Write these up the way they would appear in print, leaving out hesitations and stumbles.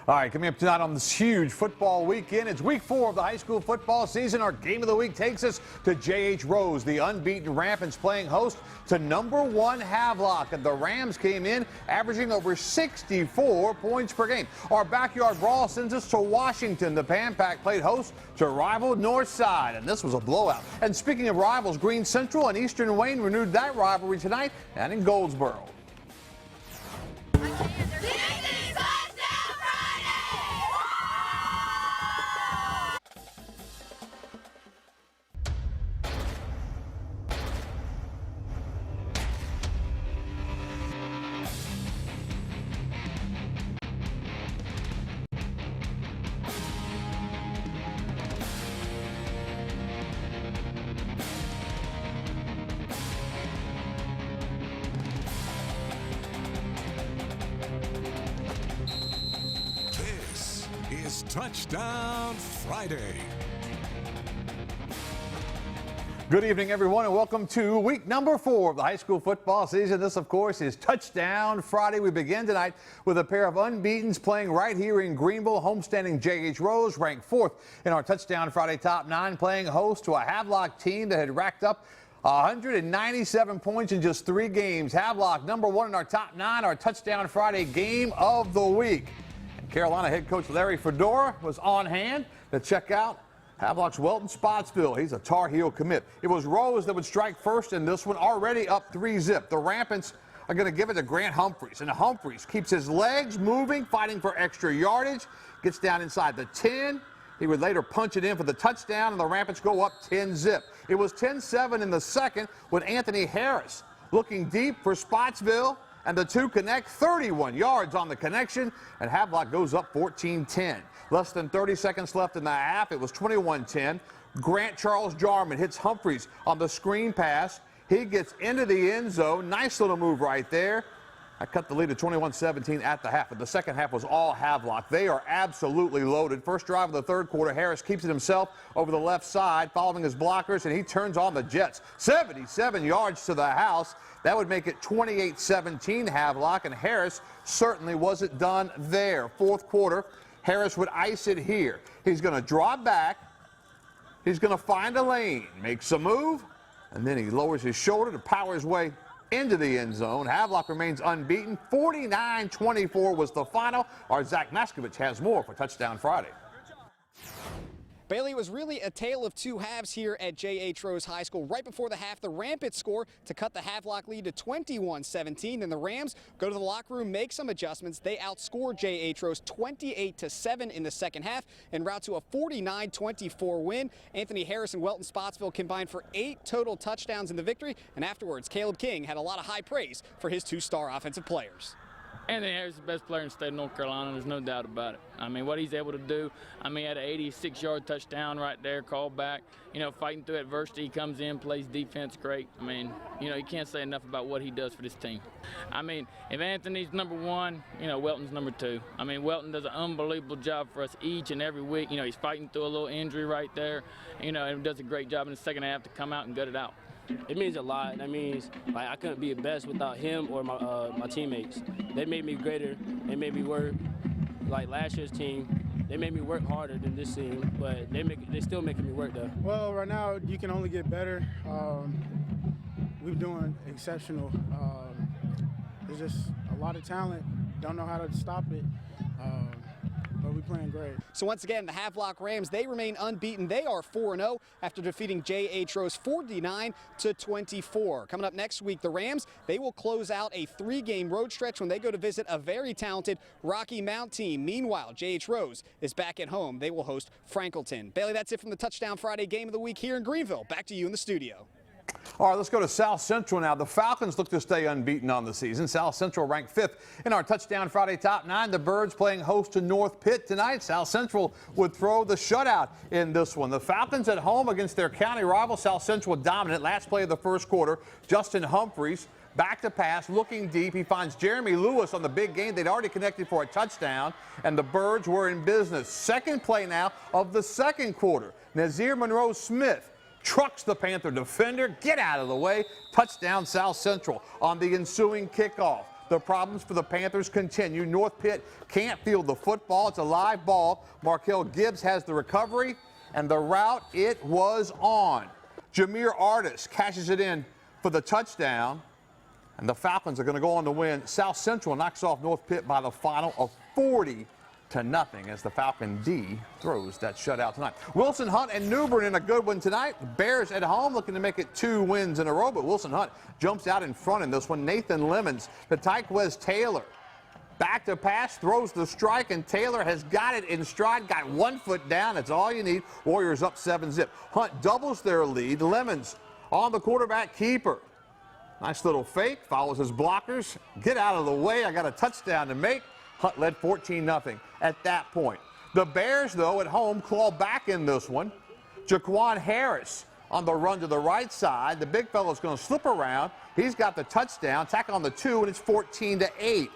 All right, coming up tonight on this huge football weekend, it's week 4 of the high school football season. Our game of the week takes us to J.H. Rose. The unbeaten Rampants playing host to #1 Havelock. And the Rams came in averaging over 64 points per game. Our backyard brawl sends us to Washington. The Pan Pack played host to rival Northside, and this was a blowout. And speaking of rivals, Green Central and Eastern Wayne renewed that rivalry tonight and in Goldsboro. Touchdown Friday. Good evening, everyone, and welcome to week number 4 of the high school football season. This, of course, is Touchdown Friday. We begin tonight with a pair of unbeatens playing right here in Greenville, homestanding J.H. Rose, ranked 4th in our Touchdown Friday top 9, playing host to a Havelock team that had racked up 197 points in just 3 games. Havelock, #1 in our top 9, our Touchdown Friday game of the week. Carolina head coach Larry Fedora was on hand to check out Havelock's Welton Spotsville. He's a Tar Heel commit. It was Rose that would strike first in this one, already up 3-zip. The Rampants are going to give it to Grant Humphreys, and Humphreys keeps his legs moving, fighting for extra yardage, gets down inside the 10. He would later punch it in for the touchdown, and the Rampants go up 10-zip. It was 10-7 in the second with Anthony Harris looking deep for Spotsville. And the two connect, 31 yards on the connection, and Havelock goes up 14-10. Less than 30 seconds left in the half. It was 21-10. Grant Charles Jarman hits Humphreys on the screen pass. He gets into the end zone. Nice little move right there. I cut the lead to 21-17 at the half, but the second half was all Havelock. They are absolutely loaded. First drive of the third quarter, Harris keeps it himself over the left side, following his blockers, and he turns on the Jets. 77 yards to the house. That would make it 28-17 Havelock, and Harris certainly wasn't done there. Fourth quarter, Harris would ice it here. He's going to draw back. He's going to find a lane, makes a move, and then he lowers his shoulder to power his way into the end zone. Havelock remains unbeaten. 49-24 was the final. Our Zach Maskovich has more for Touchdown Friday. Bailey, was really a tale of two halves here at J.H. Rose High School. Right before the half, the Rampants score to cut the Havelock lead to 21-17. Then the Rams go to the locker room, make some adjustments. They outscore J.H. Rose 28-7 in the second half en route to a 49-24 win. Anthony Harris and Welton Spotsville combined for 8 total touchdowns in the victory. And afterwards, Caleb King had a lot of high praise for his 2-star offensive players. Anthony Harris is the best player in the state of North Carolina. There's no doubt about it. I mean, what he's able to do, I mean, he had an 86-yard touchdown right there, called back. You know, fighting through adversity, he comes in, plays defense great. I mean, you know, you can't say enough about what he does for this team. I mean, if Anthony's #1, you know, Welton's #2. I mean, Welton does an unbelievable job for us each and every week. You know, he's fighting through a little injury right there, you know, and does a great job in the second half to come out and gut it out. It means a lot. That means, like, I couldn't be the best without him or my teammates. They made me greater. They made me work. Like last year's team, they made me work harder than this team, but they still making me work though. Well, right now you can only get better. We're doing exceptional. There's just a lot of talent. Don't know how to stop it. But we're playing great. So once again, the Havelock Rams, they remain unbeaten. They are 4-0 after defeating J.H. Rose 49-24. Coming up next week, the Rams, they will close out a 3-game road stretch when they go to visit a very talented Rocky Mount team. Meanwhile, J.H. Rose is back at home. They will host Franklinton. Bailey, that's it from the Touchdown Friday game of the week here in Greenville. Back to you in the studio. All right, let's go to South Central now. The Falcons look to stay unbeaten on the season. South Central ranked 5th in our Touchdown Friday top 9. The Birds playing host to North Pitt tonight. South Central would throw the shutout in this one. The Falcons at home against their county rival. South Central dominant. Last play of the first quarter, Justin Humphreys back to pass, looking deep. He finds Jeremy Lewis on the big game. They'd already connected for a touchdown, and the Birds were in business. Second play now of the second quarter. Nazir Monroe-Smith trucks the Panther defender. Get out of the way. Touchdown South Central on the ensuing kickoff. The problems for the Panthers continue. North Pitt can't field the football. It's a live ball. Markel Gibbs has the recovery, and the route it was on. Jameer Artis cashes it in for the touchdown, and the Falcons are going to go on to win. South Central knocks off North Pitt by the final of 40-0 as the Falcon D throws that shutout tonight. Wilson Hunt and New Bern in a good one tonight. Bears at home looking to make it 2 wins in a row, but Wilson Hunt jumps out in front in this one. Nathan Lemons to Tyquez Taylor. Back to pass, throws the strike, and Taylor has got it in stride, got 1 foot down. That's all you need. Warriors up 7-0. Hunt doubles their lead. Lemons on the quarterback keeper. Nice little fake, follows his blockers. Get out of the way, I got a touchdown to make. Hunt led 14-0 at that point. The Bears, though, at home claw back in this one. Jaquan Harris on the run to the right side. The big fellow's going to slip around. He's got the touchdown, tackle on the 2, and it's 14-8.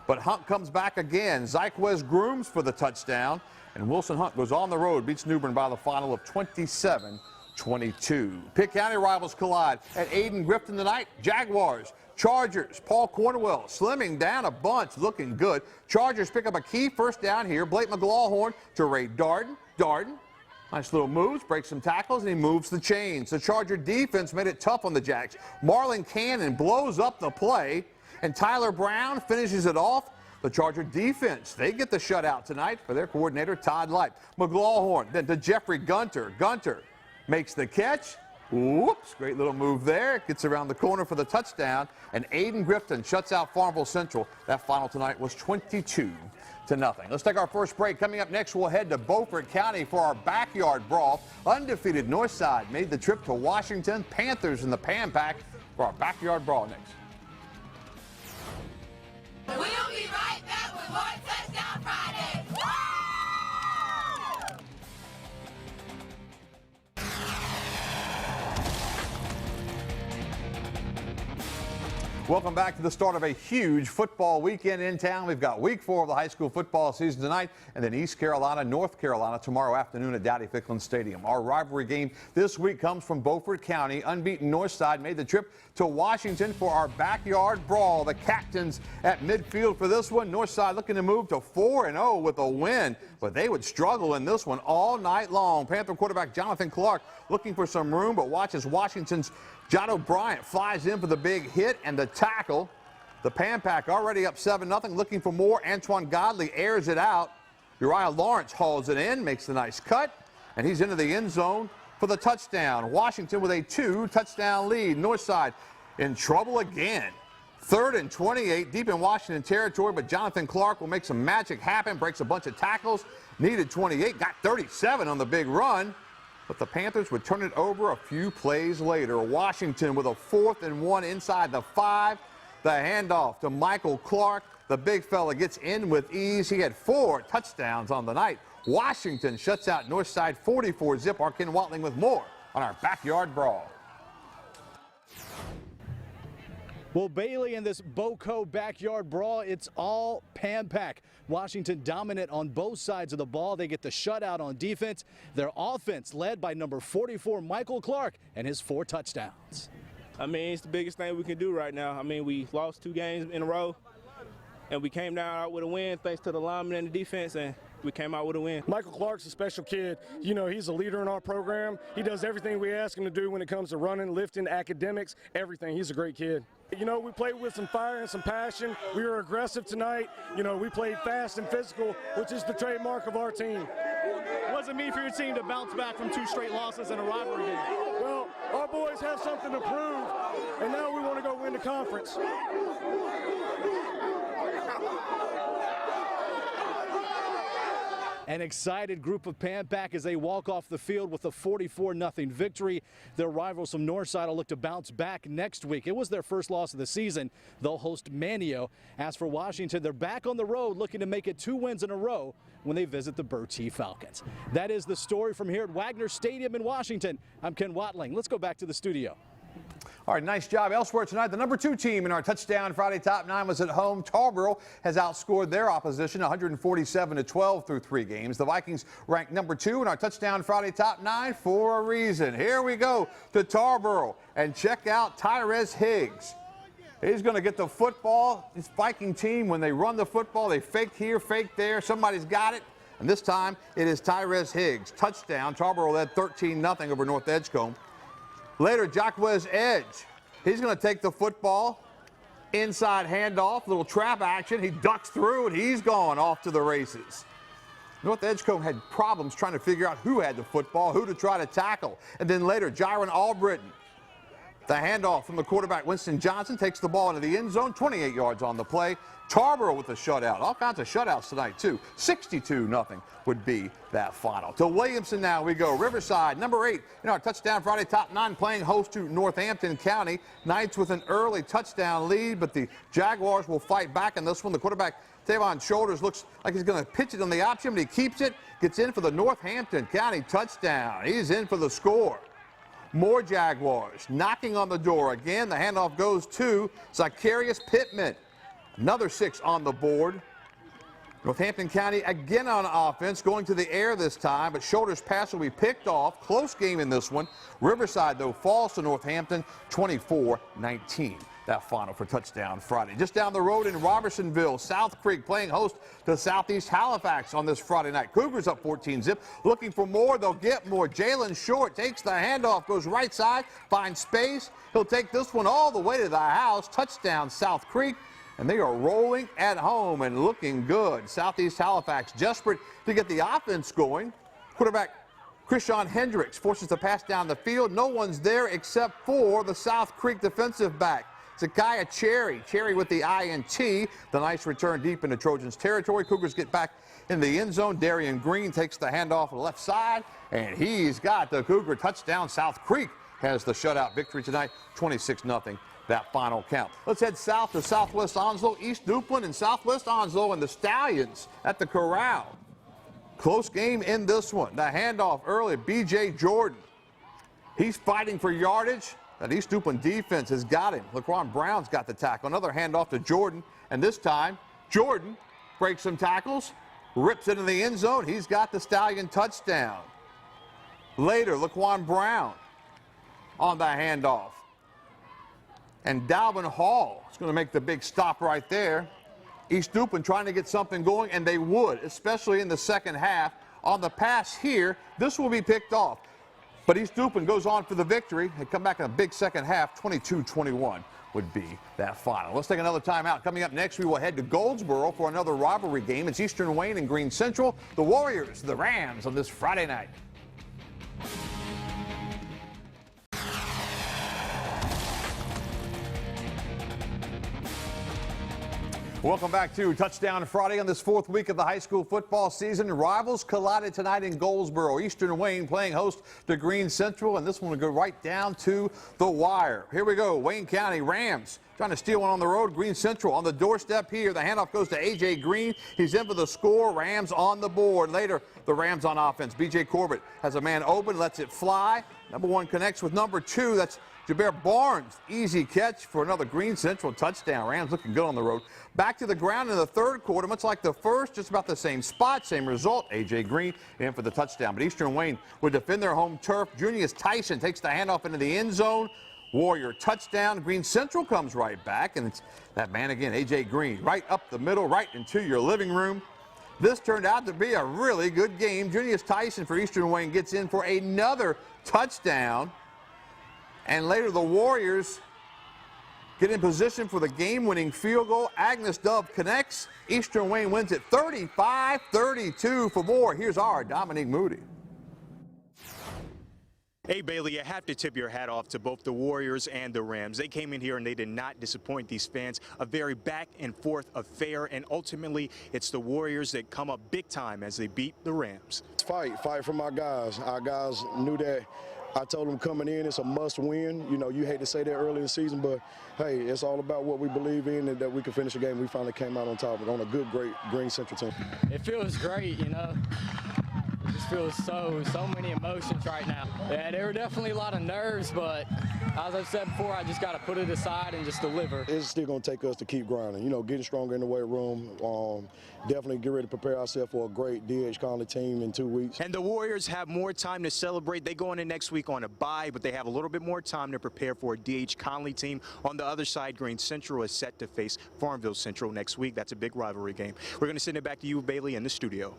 But Hunt comes back again. Zyquez Grooms for the touchdown. And Wilson Hunt goes on the road, beats New Bern by the final of 27-22. Pitt County rivals collide at Aiden Grifton tonight. Jaguars, Chargers, Paul Cornwell slimming down a bunch, looking good. Chargers pick up a key first down here. Blake McLawhorn to Ray Darden. Nice little moves, breaks some tackles, and he moves the chains. The Charger defense made it tough on the Jags. Marlon Cannon blows up the play, and Tyler Brown finishes it off. The Charger defense, they get the shutout tonight for their coordinator, Todd Light. McLawhorn then to Jeffrey Gunter. Gunter makes the catch. Whoops, great little move there. Gets around the corner for the touchdown, and Aiden Grifton shuts out Farmville Central. That final tonight was 22-0. Let's take our first break. Coming up next, we'll head to Beaufort County for our backyard brawl. Undefeated Northside made the trip to Washington. Panthers in the Pan Pack for our backyard brawl next. We'll be right back with more Touchdown Friday. Welcome back to the start of a huge football weekend in town. We've got week 4 of the high school football season tonight, and then East Carolina, North Carolina tomorrow afternoon at Dowdy-Ficklin Stadium. Our rivalry game this week comes from Beaufort County. Unbeaten Northside made the trip to Washington for our backyard brawl. The captains at midfield for this one. Northside looking to move to 4-0 with a win, but they would struggle in this one all night long. Panther quarterback Jonathan Clark looking for some room, but watches Washington's John O'Brien flies in for the big hit and the tackle. The Pan Pack already up 7-0, looking for more. Antoine Godley airs it out. Uriah Lawrence hauls it in, makes the nice cut, and he's into the end zone for the touchdown. Washington with a 2-touchdown lead. Northside in trouble again. 3rd and 28, deep in Washington territory, but Jonathan Clark will make some magic happen, breaks a bunch of tackles, needed 28, got 37 on the big run. But the Panthers would turn it over a few plays later. Washington with a 4th and 1 inside the 5. The handoff to Michael Clark. The big fella gets in with ease. He had 4 touchdowns on the night. Washington shuts out Northside 44-0. Our Ken Watling with more on our backyard brawl. Well, Bailey, in this Boco backyard brawl, it's all Pan Pack. Washington dominant on both sides of the ball. They get the shutout on defense. Their offense led by number 44, Michael Clark, and his 4 touchdowns. I mean, it's the biggest thing we can do right now. I mean, we lost 2 games in a row, and we came down out with a win thanks to the linemen and the defense, and we came out with a win. Michael Clark's a special kid. You know, he's a leader in our program. He does everything we ask him to do when it comes to running, lifting, academics, everything. He's a great kid. You know, we played with some fire and some passion. We were aggressive tonight. You know, we played fast and physical, which is the trademark of our team. What does it mean for your team to bounce back from 2 straight losses in a rivalry game? Well, our boys have something to prove, and now we want to go win the conference. An excited group of Pan Pack as they walk off the field with a 44-0 victory. Their rivals from Northside will look to bounce back next week. It was their first loss of the season. They'll host Manio. As for Washington, they're back on the road looking to make it 2 wins in a row when they visit the Bertie Falcons. That is the story from here at Wagner Stadium in Washington. I'm Ken Watling. Let's go back to the studio. All right, nice job. Elsewhere tonight, the number 2 team in our Touchdown Friday Top 9 was at home. Tarboro has outscored their opposition 147-12 through 3 games. The Vikings ranked number 2 in our Touchdown Friday Top 9 for a reason. Here we go to Tarboro and check out Tyrese Higgs. He's going to get the football. This Viking team, when they run the football, they fake here, fake there. Somebody's got it. And this time, it is Tyrese Higgs. Touchdown. Tarboro led 13-0 over North Edgecombe. Later, Jacquez Edge. He's going to take the football. Inside handoff, little trap action. He ducks through, and he's gone off to the races. North Edgecombe had problems trying to figure out who had the football, who to try to tackle. And then later, Jaron Albritton. The handoff from the quarterback, Winston Johnson, takes the ball into the end zone, 28 yards on the play. Tarboro with a shutout. All kinds of shutouts tonight, too. 62-0 would be that final. To Williamson now we go. Riverside, number 8. You know, our Touchdown Friday top 9 playing host to Northampton County. Knights with an early touchdown lead, but the Jaguars will fight back in this one. The quarterback, Tavon Shoulders, looks like he's going to pitch it on the option, but he keeps it. Gets in for the Northampton County touchdown. He's in for the score. More Jaguars knocking on the door again. The handoff goes to Zacharias Pittman. Another 6 on the board. Northampton County again on offense, going to the air this time, but Shoulders' pass will be picked off. Close game in this one. Riverside, though, falls to Northampton 24-19. That final for Touchdown Friday. Just down the road in Robertsonville, South Creek playing host to Southeast Halifax on this Friday night. Cougars up 14-0. Looking for more, they'll get more. Jalen Short takes the handoff, goes right side, finds space. He'll take this one all the way to the house. Touchdown South Creek. And they are rolling at home and looking good. Southeast Halifax desperate to get the offense going. Quarterback Krishan Hendricks forces the pass down the field. No one's there except for the South Creek defensive back, Zakiah Cherry. Cherry with the INT. The nice return deep into Trojans territory. Cougars get back in the end zone. Darian Green takes the handoff on the left side, and he's got the Cougar touchdown. South Creek has the shutout victory tonight, 26-0. That final count. Let's head south to Southwest Onslow, East Duplin, and Southwest Onslow, and the Stallions at the corral. Close game in this one. The handoff early, B.J. Jordan. He's fighting for yardage. That East Duplin defense has got him. Laquan Brown's got the tackle. Another handoff to Jordan, and this time Jordan breaks some tackles, rips into the end zone. He's got the Stallion touchdown. Later, Laquan Brown on the handoff. And Dalvin Hall is going to make the big stop right there. East Duplin trying to get something going, and they would, especially in the second half. On the pass here, this will be picked off. But East Duplin goes on for the victory. They come back in a big second half, 22-21 would be that final. Let's take another timeout. Coming up next, we will head to Goldsboro for another rivalry game. It's Eastern Wayne and Green Central. The Warriors, the Rams on this Friday night. Welcome back to Touchdown Friday on this 4th week of the high school football season. Rivals collided tonight in Goldsboro. Eastern Wayne playing host to Green Central, and this one will go right down to the wire. Here we go. Wayne County Rams trying to steal one on the road. Green Central on the doorstep here. The handoff goes to A.J. Green. He's in for the score. Rams on the board. Later, the Rams on offense. B.J. Corbett has a man open, lets it fly. Number 1 connects with number 2. That's Jaber Barnes. Easy catch for another Green Central touchdown. Rams looking good on the road. Back to the ground in the third quarter, much like the first, just about the same spot, same result. A.J. Green in for the touchdown. But Eastern Wayne would defend their home turf. Junius Tyson takes the handoff into the end zone. Warrior touchdown. Green Central comes right back, and it's that man again, A.J. Green, right up the middle, right into your living room. This turned out to be a really good game. Junius Tyson for Eastern Wayne gets in for another touchdown. And later the Warriors get in position for the game-winning field goal. Agnes Dove connects. Eastern Wayne wins it 35-32. For more, here's our Dominique Moody. Hey, Bailey, you have to tip your hat off to both the Warriors and the Rams. They came in here and they did not disappoint these fans. A very back-and-forth affair, and ultimately it's the Warriors that come up big time as they beat the Rams. Fight from our guys. Our guys knew that. I told them coming in, it's a must-win. You know, you hate to say that early in the season, but, hey, it's all about what we believe in and that we can finish the game. We finally came out on top on a good, great Green Central team. It feels great, you know. It just feels so many emotions right now. Yeah, there were definitely a lot of nerves, but as I've said before, I just got to put it aside and just deliver. It's still going to take us to keep grinding, you know, getting stronger in the weight room. Definitely get ready to prepare ourselves for a great D.H. Conley team in 2 weeks. And the Warriors have more time to celebrate. They go into next week on a bye, but they have a little bit more time to prepare for a D.H. Conley team. On the other side, Green Central is set to face Farmville Central next week. That's a big rivalry game. We're going to send it back to you, Bailey, in the studio.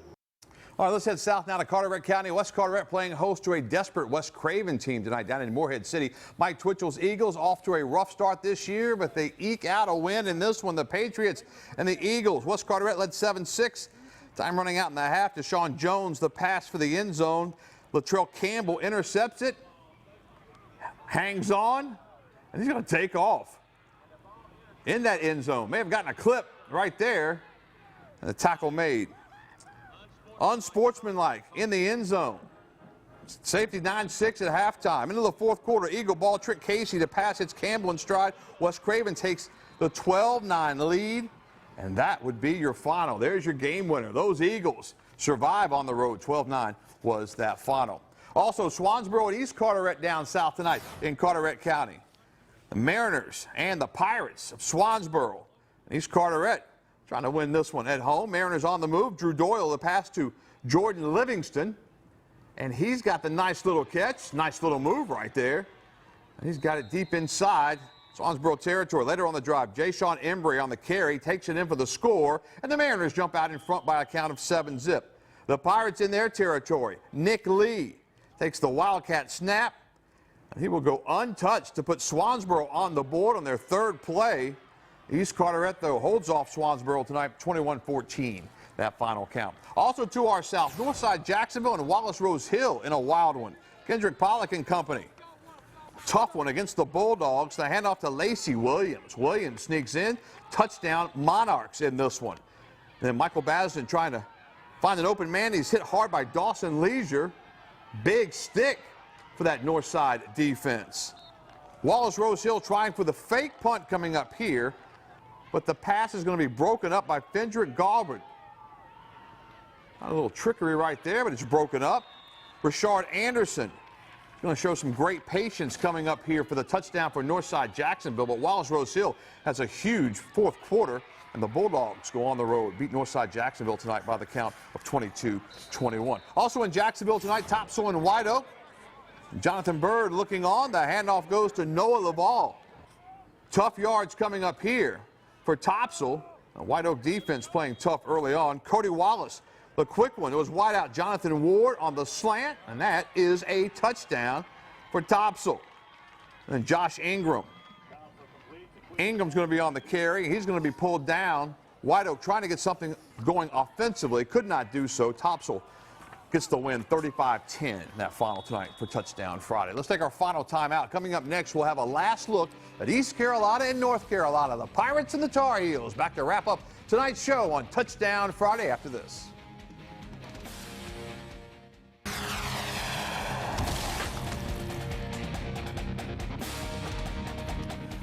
All right, let's head south now to Carteret County. West Carteret playing host to a desperate West Craven team tonight down in Morehead City. Mike Twitchell's Eagles off to a rough start this year, but they eke out a win in this one. The Patriots and the Eagles. West Carteret led 7-6. Time running out in the half. Deshaun Jones, the pass for the end zone. Latrell Campbell intercepts it, hangs on, and he's going to take off in that end zone. May have gotten a clip right there, and the tackle made. Unsportsmanlike in the end zone. Safety 9-6 at halftime. Into the fourth quarter, Eagle ball trick Casey to pass. It's Campbell in stride. West Craven takes the 12-9 lead, and that would be your final. There's your game winner. Those Eagles survive on the road. 12-9 was that final. Also, Swansboro and East Carteret down south tonight in Carteret County. The Mariners and the Pirates of Swansboro and East Carteret trying to win this one at home. Mariners on the move. Drew Doyle, the pass to Jordan Livingston. And he's got the nice little catch, nice little move right there. And he's got it deep inside Swansboro territory. Later on the drive, Jay-Sean Embry on the carry, takes it in for the score. And the Mariners jump out in front by a count of 7-zip. The Pirates in their territory. Nick Lee takes the Wildcat snap. And he will go untouched to put Swansboro on the board on their third play. East Carteret, though, holds off Swansboro tonight, 21-14, that final count. Also to our south, Northside Jacksonville and Wallace Rose Hill in a wild one. Kendrick Pollock and company. Tough one against the Bulldogs. The handoff to Lacey Williams. Williams sneaks in. Touchdown, Monarchs in this one. And then Michael Basden trying to find an open man. He's hit hard by Dawson Leisure. Big stick for that Northside defense. Wallace Rose Hill trying for the fake punt coming up here. But the pass is going to be broken up by Fendrick Galbraith. A little trickery right there, but it's broken up. Rashard Anderson is going to show some great patience coming up here for the touchdown for Northside Jacksonville. But Wallace Rose Hill has a huge fourth quarter, and the Bulldogs go on the road. Beat Northside Jacksonville tonight by the count of 22-21. Also in Jacksonville tonight, Topsail and White Oak. Jonathan Bird looking on. The handoff goes to Noah Laval. Tough yards coming up here for Topsail. White Oak defense playing tough early on. Cody Wallace, the quick one. It was wide out Jonathan Ward on the slant, and that is a touchdown for Topsail. And then Josh Ingram. Ingram's going to be on the carry. He's going to be pulled down. White Oak trying to get something going offensively. Could not do so. Topsail gets the win 35-10 in that final tonight for Touchdown Friday. Let's take our final timeout. Coming up next, we'll have a last look at East Carolina and North Carolina, the Pirates and the Tar Heels. Back to wrap up tonight's show on Touchdown Friday after this.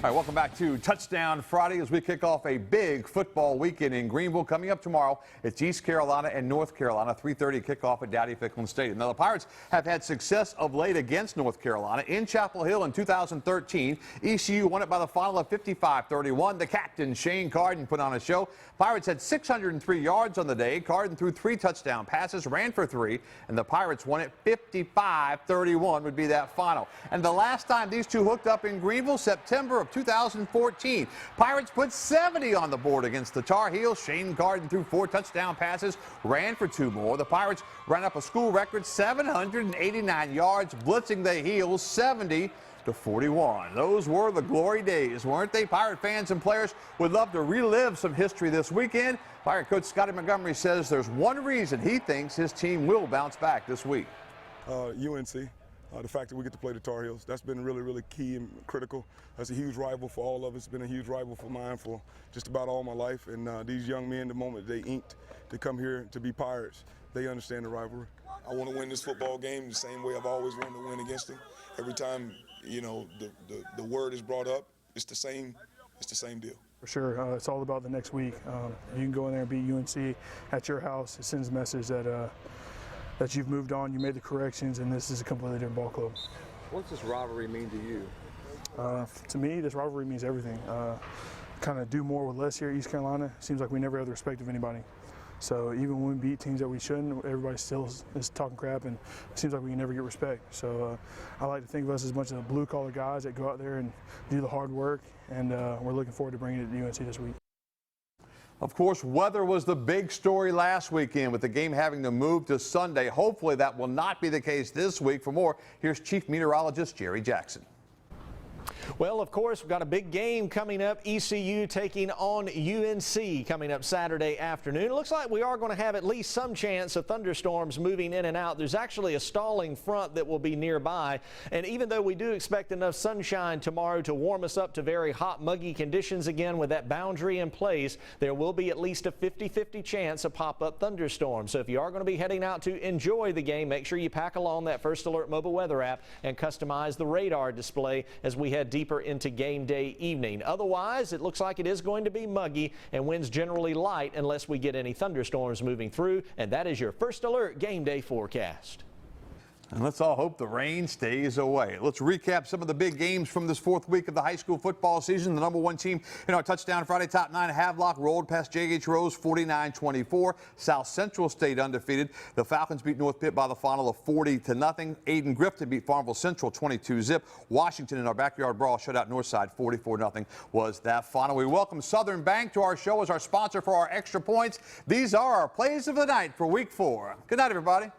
All right, welcome back to Touchdown Friday as we kick off a big football weekend in Greenville. Coming up tomorrow, it's East Carolina and North Carolina, 3:30 kickoff at Dowdy-Ficklin Stadium. Now, the Pirates have had success of late against North Carolina in Chapel Hill in 2013. ECU won it by the final of 55-31. The captain, Shane Carden, put on a show. Pirates had 603 yards on the day. Carden threw 3 touchdown passes, ran for 3, and the Pirates won it 55-31 would be that final. And the last time these two hooked up in Greenville, September of 2014. Pirates put 70 on the board against the Tar Heels. Shane Carden threw 4 touchdown passes, ran for 2 more. The Pirates ran up a school record 789 yards, blitzing the Heels 70-41. Those were the glory days, weren't they? Pirate fans and players would love to relive some history this weekend. Pirate coach Scotty Montgomery says there's one reason he thinks his team will bounce back this week. UNC. The fact that we get to play the Tar Heels, that's been really, really key and critical. That's a huge rival for all of us. It's been a huge rival for mine for just about all my life. And these young men, the moment they inked to come here to be Pirates, they understand the rivalry. I want to win this football game the same way I've always wanted to win against them. Every time, you know, the word is brought up, it's the same deal. For sure, it's all about the next week. You can go in there and beat UNC at your house. It sends a message that that you've moved on, you made the corrections, and this is a completely different ball club. What does this rivalry mean to you? To me, this rivalry means everything. Kind of do more with less here at East Carolina. Seems like we never have the respect of anybody. So even when we beat teams that we shouldn't, everybody still is talking crap, and it seems like we can never get respect. So I like to think of us as a bunch of blue-collar guys that go out there and do the hard work, and we're looking forward to bringing it to UNC this week. Of course, weather was the big story last weekend, with the game having to move to Sunday. Hopefully that will not be the case this week. For more, here's Chief Meteorologist Jerry Jackson. Well, of course, we've got a big game coming up. ECU taking on UNC coming up Saturday afternoon. It looks like we are going to have at least some chance of thunderstorms moving in and out. There's actually a stalling front that will be nearby. And even though we do expect enough sunshine tomorrow to warm us up to very hot, muggy conditions again with that boundary in place, there will be at least a 50-50 chance of pop-up thunderstorms. So if you are going to be heading out to enjoy the game, make sure you pack along that First Alert mobile weather app and customize the radar display as we head deeper into game day evening. Otherwise, it looks like it is going to be muggy and winds generally light unless we get any thunderstorms moving through. And that is your First Alert game day forecast. And let's all hope the rain stays away. Let's recap some of the big games from this fourth week of the high school football season. The #1 team in our Touchdown Friday top 9, Havelock, rolled past J.H. Rose 49-24. South Central stayed undefeated. The Falcons beat North Pitt by the final of 40-0. Aiden Grifton beat Farmville Central 22-zip. Washington in our backyard brawl shut out Northside 44-0 was that final. We welcome Southern Bank to our show as our sponsor for our extra points. These are our plays of the night for week 4. Good night, everybody.